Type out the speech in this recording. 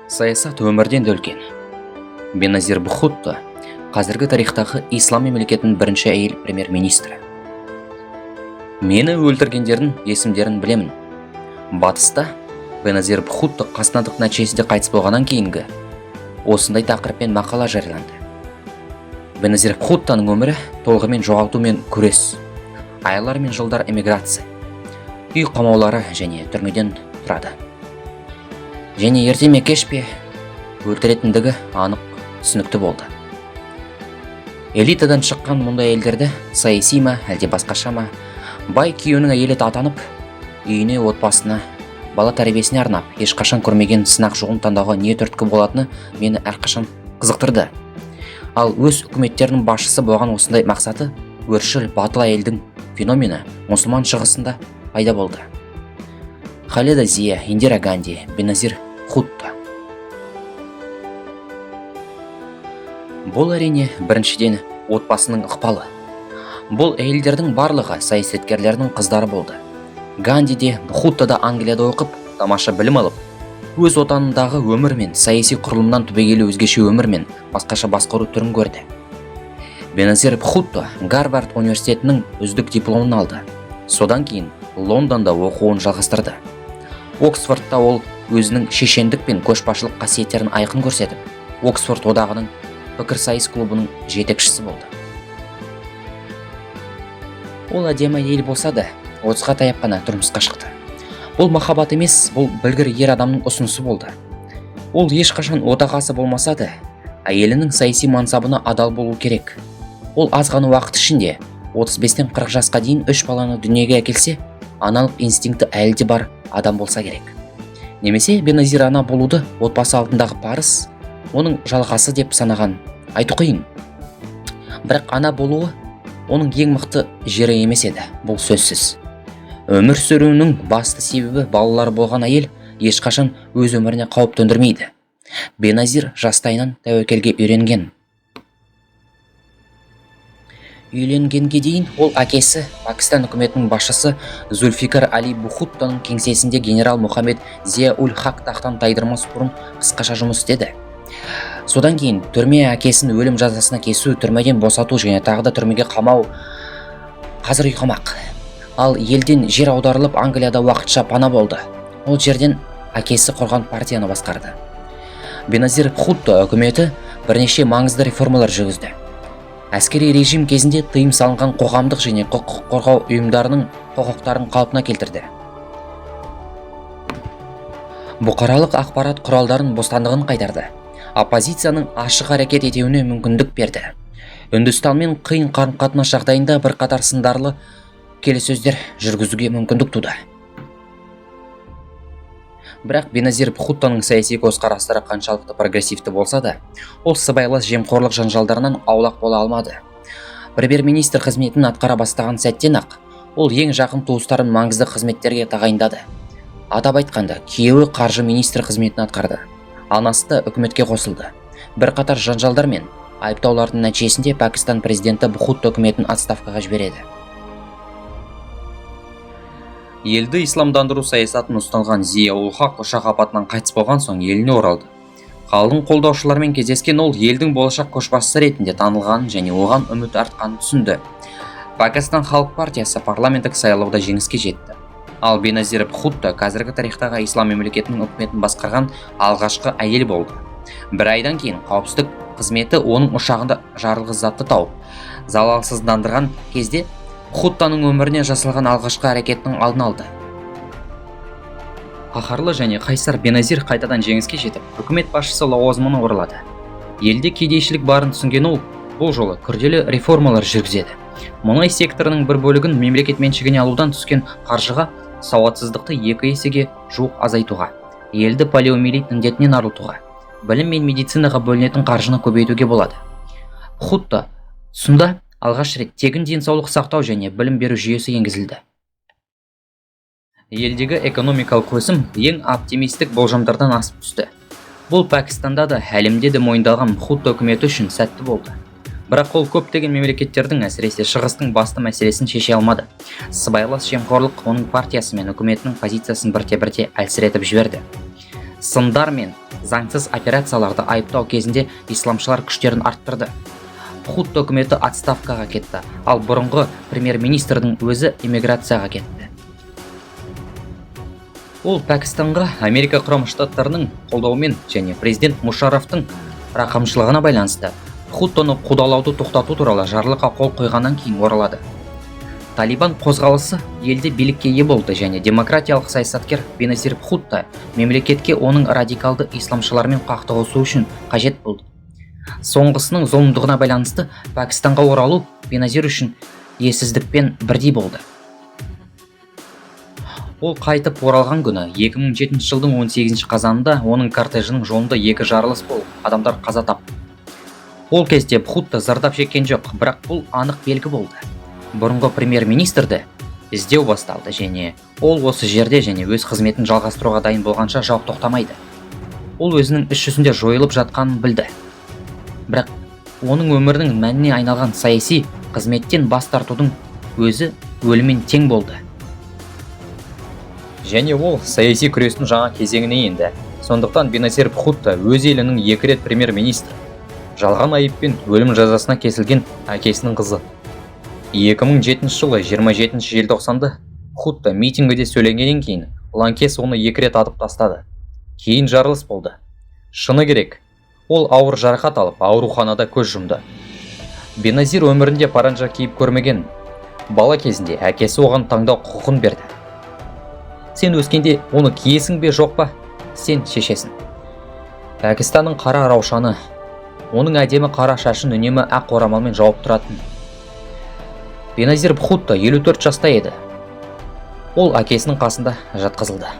Саясат өмірден де үлкен. Беназир Бхутто қазіргі тарихтағы ислам мемлекетінің бірінші әйел премьер-министрі. Мені өлтіргендердің есімдерін білемін. Батыста Беназир Бхутто қасқындық нәтижесінде қайтыс болғаннан кейінгі осындай тақырыппен мақала жарияланды. Беназир Бхуттоның өмірі толығымен жоғалтумен күрес, айлар мен жылдар эмиграция, үй қамаулары және түрмеден тұрады. Және ерте ме кеш пе өлтіретіндігі анық түсінікті болды. Элитадан шыққан мұндай әйелдерді саяси ма әлде басқаша ма бай күйеуінің әйелі атанып, үйіне, отбасына, бала тәрбиесіне арнап, ешқашан көрмеген сынақ жолын таңдауға не түрткі болатыны мені әрқашан қызықтырды. Ал өз үкіметтерінің басшысы болған осындай мақсаты өршіл батыл әйелдің феномені мұсылман шығысында пайда болды. Халида Зия, Индира Ганди, Беназир Бхутто. Бұл әрине біріншіден отбасының ықпалы. Бұл әйелдердің барлығы саясаткерлердің қыздары болды. Ганди де, Бхутто да Англияда оқып, тамаша білім алып, өз отанындағы өмір мен саяси құрылымнан түбегейлі өзгеше өмір мен басқаша басқару түрін көрді. Беназир Бхутто Гарвард университетінің үздік дипломын алды. Содан кейін Лондонда оқуын жалғастырды. Оксфордта ол өзінің шешендік пен көшбасшылық қасиеттерін айқын көрсетіп, Оксфорд одағының пікірсайыс клубының жетекшісі болды. Ол әдемі әйел болса да, 30-ға таяп қана тұрмысқа шықты. Бұл махаббат емес, бұл білгір ер адамның ұсынысы болды. Ол ешқашан отағасы болмаса да, әйелінің саяси мансабына адал болу керек. Ол аз ғана уақыт ішінде 35-тен 40 жасқа дейін 3 баланы дүниеге әкелсе, аналық инстинкті әлі де бар адам болса керек. Немесе Беназир ана болуды отбасы алдындағы парыз, оның жалғасы деп санаған айту қиын. Бірақ ана болуы оның ең мықты жері емес еді, бұл сөзсіз. Өмір сүруінің басты себебі балалары болған әйел ешқашан өз өміріне қауіп төндірмейді. Беназир жастайынан тәуекелге үйренген. Үйленгенге дейін ол әкесі Пакистан үкіметінің басшысы Зульфикар Али Бхуттоның кеңсесінде генерал Мухаммед Зия-уль-Хақ тақтан тайдырмас бұрын қысқаша жұмыс істеді. Содан кейін түрме әкесін өлім жазасына кесу, түрмеден босату және тағы да түрмеге қамау. Қазір үй қамақ. Ал елден жер аударылып Англияда уақытша пана болды. Ол жерден әкесі құрған партияны басқарды. Беназир Бхутто үкіметі бірнеше маңызды реформалар жүргізді. Әскери режим кезінде тыйым салынған қоғамдық және құқық қорғау ұйымдарының құқықтарын қалпына келтірді. Бұқаралық ақпарат құралдарын бостандығын қайтарды. Оппозицияның ашық әрекет етуіне мүмкіндік берді. Үндістанмен қиын қарым-қатынас жағдайында бірқатар сындарлы келіссөздер жүргізуге мүмкіндік туды. Бірақ Беназир Бхуттоның саяси көзқарастары қаншалықты прогрессивті болса да, ол сыбайлас жемқорлық жанжалдарынан аулақ бола алмады. Премьер-министр қызметін атқара бастаған сәттен-ақ ол ең жақын туыстарын маңызды қызметтерге тағайындады. Атап айтқанда, күйеуі қаржы министр қызметін атқарды. Анасы да үкіметке қосылды. Бірқатар жанжалдар мен айыптаулардың нәтижесінде Пакистан президенті Бхутто үкіметін отставкаға жібереді. Елді исламдандыру саясатын ұстанған Зия-уль-Хақ ұшақ апатынан қайтыс болған соң еліне оралды. Қалың қолдаушылармен кездескен ол елдің болашақ көшбасшысы ретінде танылғанын және оған үміт артқанын түсінді. Пакистан халық партиясы парламенттік сайлауда жеңіске жетті. Ал Беназир Бхутто қазіргі тарихтағы ислам мемлекетінің үкіметін басқарған алғашқы әйел болды. Бір айдан кейін қауіпсіздік қызметі оның ұшағында жарылғыш затты тауып, залалсыздандырған кезде Бхуттоның өміріне жасалған алғашқы әрекеттің алдын алды. Қаһарлы және қайсар Беназир қайтадан жеңіске жетіп, үкімет басшысы лауазымына оралады. Елде кедейшілік барын түсінген ол, бұл жолы күрделі реформалар жүргізеді. Мұнай секторының бір бөлігін мемлекет меншігіне алудан түскен қаржыға сауатсыздықты 2 есеге жуық азайтуға, елді полиомиелит індетінен арылтуға, білім мен медицинаға бөлінетін қаржыны көбейтуге болады. Бхутто тұсында алғаш рет тегін денсаулық сақтау және білім беру жүйесі енгізілді. Елдегі экономикалық өсім ең оптимистік болжамдардан асып түсті. Бұл Пакистанда да, әлемде де мойындалған Бхутто үкіметі үшін сәтті болды. Бірақ ол көптеген мемлекеттердің, әсіресе шығыстың басты мәселесін шеше алмады. Сыбайлас жемқорлық оның партиясы мен үкіметінің позициясын бірте-бірте әлсіретіп жіберді. сындар мен заңсыз операцияларды айыптау кезінде исламшылар күштерін арттырды. Бхутто үкіметі отставкаға кетті, ал бұрынғы премьер-министрдің өзі эмиграцияға кетті. Ол Пәкістанға Америка құрама штаттарының қолдауымен және президент Мушарафтың рақымшылығына байланысты Бхуттоны қудалауды тоқтату туралы жарлыққа қол қойғаннан кейін оралады. Талибан қозғалысы елде билікке ие болды және демократиялық саясаткер Беназир Бхутто мемлекетке оның радикалды исламшылармен қақтығысу үшін қажет болды. Соңғысының зұлымдығына байланысты Пәкістанға оралу Беназир үшін ессіздікпен бірдей болды. Ол қайтып оралған күні 2007 жылдың 18 қазанында оның кортежінің жолында екі жарылыс болып, адамдар қаза тапты. Ол кезде Бхутто зардап шеккен жоқ, бірақ бұл анық белгі болды. Бұрынғы премьер-министрді іздеу басталды және ол осы жерде және өз қызметін жалғастыруға дайын болғанша жау тоқтамайды. Ол өзінің іс жүзінде жойылып жатқанын білді. Бірақ оның өмірінің мәніне айналған саяси қызметтен бас тартудың өзі өліммен тең болды. Және ол саяси күрестің жаңа кезеңіне енді. Сондықтан Беназир Бхутто өз елінің 2 рет премьер-министр, жалған айыппен өлім жазасына кесілген әкесінің қызы. 2007 жылы 27 желтоқсанда Бхутто митингіде сөйлегеннен кейін лаңкес оны 2 рет атып тастады. Кейін жарылыс болды. Шыны керек, ол ауыр жарақат алып ауруханада көз жұмды. Беназир өмірінде паранжа киіп көрмеген. Бала кезінде әкесі оған таңдау құқығын берді. Сен өскенде оны киесің бе жоқ па? Сен шешесің. Пәкістанның қара раушаны, оның әдемі қара шашын үнемі ақ орамалмен жауып тұратын. Беназир Бхутто 54 жаста еді. Ол әкесінің қасында жатқызылды.